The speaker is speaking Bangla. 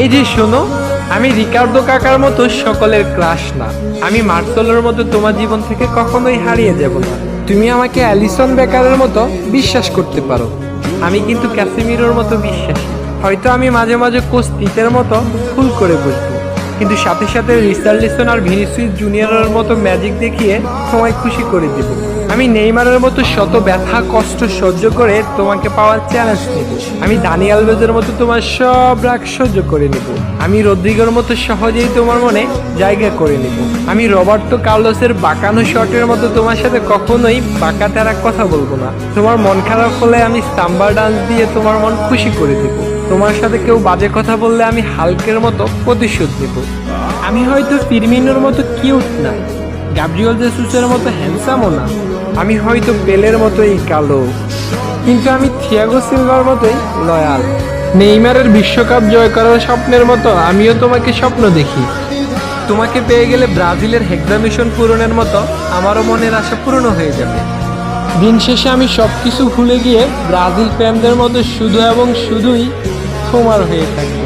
এই যে শোনো, আমি রিকার্ডো কাকার মতো সকলের ক্রাশ না, আমি মার্সেলোর মতো তোমার জীবন থেকে কখনোই হারিয়ে যাব না। তুমি আমাকে অ্যালিসন বেকারের মতো বিশ্বাস করতে পারো, আমি কিন্তু ক্যাসিমিরোর মতো বিশ্বাসী। হয়তো আমি মাঝে মাঝে কোচ তিতের মতো ভুল করে বসবো, কিন্তু সাথে সাথে রিচার্লিসন আর ভিনিসিয়াস জুনিয়রের মতো ম্যাজিক দেখিয়ে তোমায় খুশি করে দেব। আমি নেইমারের মতো শত ব্যথা কষ্ট সহ্য করে তোমাকে পাওয়ার চ্যালেঞ্জ নেব। আমি দানি আলভেজের মতো তোমার সব রাগ সহ্য করে নেব। আমি রদ্রিগোর মতো সহজেই তোমার মনে জায়গা করে নেব। আমি রবার্টো কার্লোসের বাঁকানো শটের মতো তোমার সাথে কখনোই বাঁকা তেরা কথা বলবো না। তোমার মন খারাপ হলে আমি সাম্বার ডান্স দিয়ে তোমার মন খুশি করে দেব। তোমার সাথে কেউ বাজে কথা বললে আমি হালকের মতো প্রতিশোধ নেব। আমি হয়তো ফিরমিনোর মতো কিউট না, গ্যাব্রিয়েল জেসুসের মতো হ্যান্ডসামও না, আমি হয়তো পেলের মতোই কালো, কিন্তু আমি থিয়াগো সিলভার মতোই লয়াল। নেইমারের বিশ্বকাপ জয় করার স্বপ্নের মতো আমিও তোমাকে স্বপ্ন দেখি। তোমাকে পেয়ে গেলে ব্রাজিলের হেক্সা মিশন পূরণের মতো আমারও মনের আশা পূর্ণ হয়ে যাবে। দিন শেষে আমি সবকিছু ভুলে গিয়ে ব্রাজিল ফ্যানদের মতো শুধু এবং শুধুই তোমার হয়ে থাকবো।